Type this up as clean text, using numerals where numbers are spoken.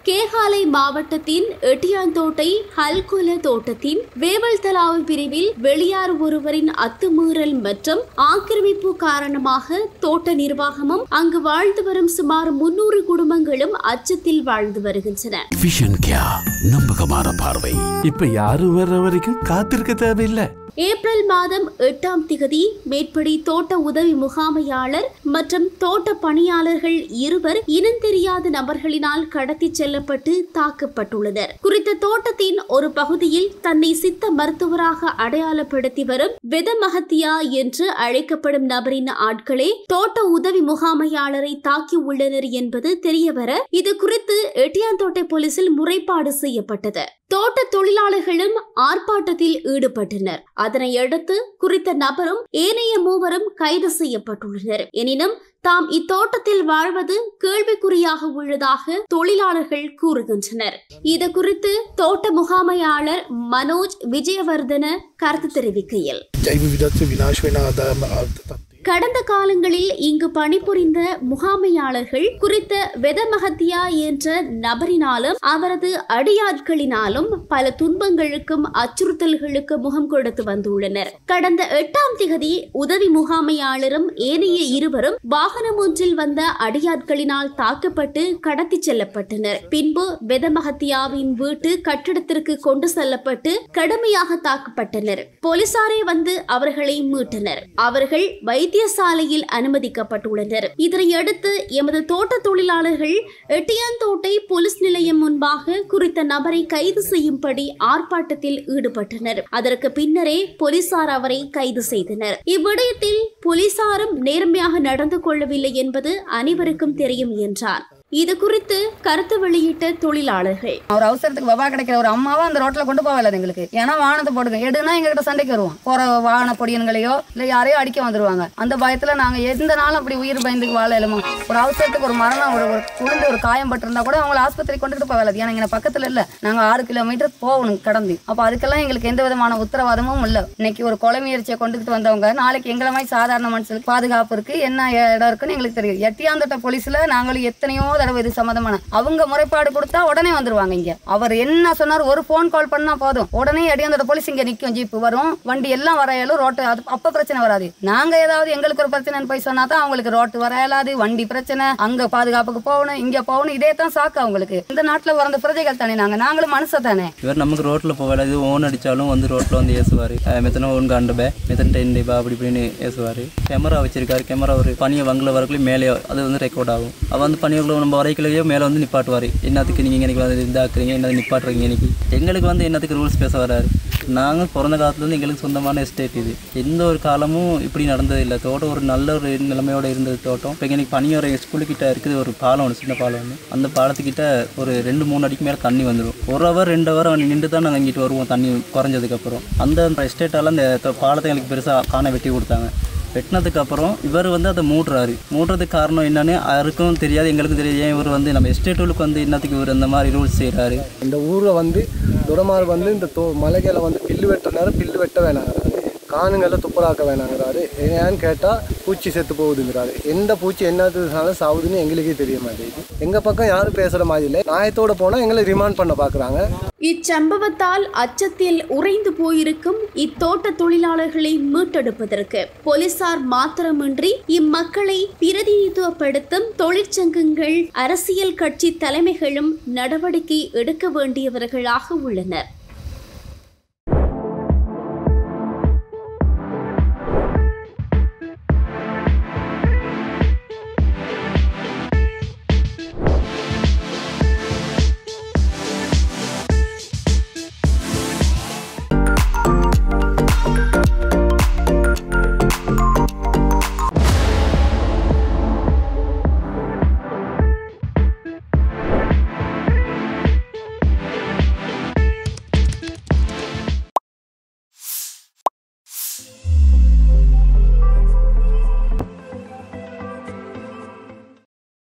கேகாலை மாவட்டத்தின் எட்டியாந்தோட்டை ஹல்குல தோட்டத்தின் வேவல்தலாவு பிரிவில் வெளியார் ஒருவரின் அத்துமீறல் மற்றும் ஆக்கிரமிப்பு காரணமாக தோட்ட நிர்வாகமும் அங்கு வாழ்ந்து வரும் சுமார் 300 குடும்பங்களும் அச்சத்தில் வாழ்ந்து வருகின்றன. நம்பகமான பார்வை. இப்ப யாரும் வர்ற வரைக்கும் காத்திருக்க தேவையில்லை. ஏப்ரல் மாதம் 8ஆம் திகதி மேற்படி தோட்ட உதவி முகாமையாளர் மற்றும் தோட்ட பணியாளர்கள் இருவர் இனந்தெரியாத நபர்களினால் கடத்தி செல்லப்பட்டு தாக்கப்பட்டுள்ளனர். குறித்த தோட்டத்தின் ஒரு பகுதியில் தன்னை சித்த மருத்துவராக அடையாளப்படுத்தி வரும் வெதமஹத்தியா என்று அழைக்கப்படும் நபரின் ஆட்களே தோட்ட உதவி முகாமையாளரை தாக்கியுள்ளனர் என்பது தெரியவர இது குறித்து எட்டியாந்தோட்டை போலீசில் முறைப்பாடு செய்யப்பட்டது. தோட்ட தொழிலாளர்களும் ஆர்ப்பாட்டத்தில் ஈடுபட்டனர். அதனையடுத்து குறித்த நபரும் ஏனைய மூவரும் கைது செய்யப்பட்டுள்ளனர். எனினும் தாம் இத்தோட்டத்தில் வாழ்வது கேள்விக்குறியாக உள்ளதாக தொழிலாளர்கள் கூறுகின்றனர். இது குறித்து தோட்ட முகாமையாளர் மனோஜ் விஜயவர்தன கருத்து தெரிவிக்கையில், கடந்த காலங்களில் இங்கு பணிபுரிந்த முகாமையாளர்கள் குறித்த வெதமஹத்தியா என்ற நபரினாலும் அவரது அடியாட்களினாலும் பல துன்பங்களுக்கும் அச்சுறுத்தல்களுக்கு முகம் கொடுத்து வந்துள்ளனர். கடந்த 8ஆம் திகதி உதவி முகாமையாளரும் ஏனைய இருவரும் வாகனம் ஒன்றில் வந்த அடியாட்களினால் தாக்கப்பட்டு கடத்தி செல்லப்பட்டனர். பின்பு வெதமஹத்தியாவின் வீட்டு கட்டிடத்திற்கு கொண்டு செல்லப்பட்டு கடுமையாக தாக்கப்பட்டனர். போலீசாரே வந்து அவர்களை மீட்டனர். அவர்கள் வைத்தியசாலையில் அனுமதிக்கப்பட்டுள்ளனர். இதனையடுத்து எமது தோட்ட தொழிலாளர்கள் எட்டியாந்தோட்டை போலீஸ் நிலையம் முன்பாக குறித்த நபரை கைது செய்யும்படி ஆர்ப்பாட்டத்தில் ஈடுபட்டனர். அதற்கு பின்னரே போலீசார் அவரை கைது செய்தனர். இவ்விடயத்தில் போலீசாரும் நேர்மையாக நடந்து கொள்ளவில்லை என்பது அனைவருக்கும் தெரியும் என்றார். இது குறித்து கருத்து வெளியிட்ட தொழிலாளர்கள், ஒரு அவசரத்துக்கு வபா கிடைக்கிற ஒரு அம்மாவா அந்த ரோட்ல கொண்டு போகல எங்களுக்கு. ஏன்னா வாகனத்தை போடுங்க எடுனா எங்ககிட்ட சண்டைக்கு வருவோம். போற வாகன பொடியன்களையோ இல்ல யாரையோ அடிக்க வந்துருவாங்க. அந்த பயத்துல நாங்க எந்த நாளும் அப்படி உயிர் பயந்துக்கு வாழ இல்லாம ஒரு அவசரத்துக்கு ஒரு மரணம் ஒரு குழந்தை ஒரு காயம் பட்டிருந்தா கூட அவங்களை ஆஸ்பத்திரி கொண்டுட்டு போகல. ஏன்னா எங்க பக்கத்துல இல்ல, நாங்க 6 கிலோமீட்டர் போகணும் கடந்து. அப்ப அதுக்கெல்லாம் எங்களுக்கு எந்த விதமான உத்தரவாதமும் இல்ல. இன்னைக்கு ஒரு கொலை முயற்சியை கொண்டுகிட்டு வந்தவங்க நாளைக்கு எங்களை மாதிரி சாதாரண மனுஷனுக்கு பாதுகாப்பு இருக்கு என்ன இடம் இருக்குன்னு எங்களுக்கு தெரியும். எட்டியாந்தோட்ட போலீஸ்ல நாங்களும் எத்தனையோ தடவை இது சம்பந்தமான அவங்க முறைப்பாடு கொடுத்தா உடனே வந்துருவாங்க. இங்க அவர் என்ன சொன்னார், ஒரு போன் கால் பண்ணா போதும் உடனே எட்டியாந்தோட்ட போலீஸ் இங்க நிக்கும், ஜீப்பு வரும், வண்டி எல்லாம் வரையாலும் ரோட்டு அப்ப பிரச்சனை வராது. நாங்க ஏதாவது எங்களுக்கு ஒரு பிரச்சனைன்னு போய் சொன்னா தான் அவங்களுக்கு ரோட்டு வரையலாது, வண்டி பிரச்சனை, அங்க பாதுகாப்புக்கு போகணும் இங்க போகணும், இதே தான் சாக்கு அவங்களுக்கு. இந்த நாட்டுல வந்த பிரஜைகள் தானே நாங்களும் மனுஷ தானே. இவர் நமக்கு ரோட்ல போகல, இது ஓன் அடிச்சாலும் வந்து ரோட்ல வந்து ஏசுவாரு. மெத்தனை ஓன் காண்டபே மெத்தன் டென் டேபா அப்படி இப்படின்னு ஏசுவாரு. கேமரா வச்சிருக்காரு. கேமரா ஒரு பனியை வங்கல வரக்குள்ளே மேலே அது வந்து ரெக்கார்ட் ஆகும். அவ வந்து பனியக்குள்ள நம்ம வரைக்குள்ளேயோ மேலே வந்து நிப்பாட்டுவார். என்னத்துக்கு நீங்கள் இன்னைக்கு வந்து இதாக்குறீங்க, என்னது நிப்பாட்டுறீங்க, இன்னைக்கு எங்களுக்கு வந்து என்னத்துக்கு ரூல்ஸ் பேச வராரு. நாங்கள் பிறந்த காலத்துலேருந்து எங்களுக்கு சொந்தமான எஸ்டேட் இது. எந்த ஒரு காலமும் இப்படி நடந்ததில்லை. தோட்டம் ஒரு நல்ல ஒரு நிலைமையோடு இருந்தது தோட்டம். இப்போ இன்னைக்கு பனியோர ஸ்கூலுக்கிட்ட இருக்குது ஒரு பாலம் ஒன்று, சின்ன பாலம் ஒன்று. அந்த பாலத்துக்கிட்ட ஒரு 2-3 அடிக்கு மேலே தண்ணி வந்துடும். 1 ஹவர் 2 ஹவர் நின்று தான் நாங்கள் இங்கிட்டு வருவோம் தண்ணி குறைஞ்சதுக்கப்புறம். அந்த எஸ்டேட்டால் அந்த பாலத்தை எங்களுக்கு பெருசாக காண வெட்டி கொடுத்தாங்க. வெட்டினதுக்கு அப்புறம் இவர் வந்து அதை மூடுறதுக்கு காரணம் என்னன்னு யாருக்கும் தெரியாது, எங்களுக்கும் தெரியாது. ஏன் இவர் வந்து நம்ம எஸ்டேட்டுகளுக்கு வந்து என்னத்துக்கு இவர் இந்த மாதிரி ரூல்ஸ் செய்கிறாரு. இந்த ஊரில் வந்து துரமார் வந்து இந்த மலைகளை வந்து பில்லு வெட்டுறாரு, பில்லு வெட்ட வேணாங்கிறாரு, காணுங்களை துப்புராக்க வேணாங்கிறாரு. ஏன்னு கேட்டால் பூச்சி செத்து போகுதுங்கிறாரு. எந்த பூச்சி என்னதுனால சாவுதுன்னு எங்களுக்கே தெரிய மாட்டேங்குது. எங்கள் பக்கம் யாரும் பேசுகிற மாதிரி இல்லை. நியாயத்தோடு போனால் எங்களை ரிமாண்ட் பண்ண பார்க்குறாங்க. இச்சம்பவத்தால் அச்சத்தில் உறைந்து போயிருக்கும் இத்தோட்ட தொழிலாளர்களை மீட்டெடுப்பதற்கு போலீசார் மாத்திரமின்றி இம்மக்களை பிரதிநிதித்துவப்படுத்தும் தொழிற்சங்கங்கள், அரசியல் கட்சி தலைமைகளும் நடவடிக்கை எடுக்க வேண்டியவர்களாக உள்ளனர்.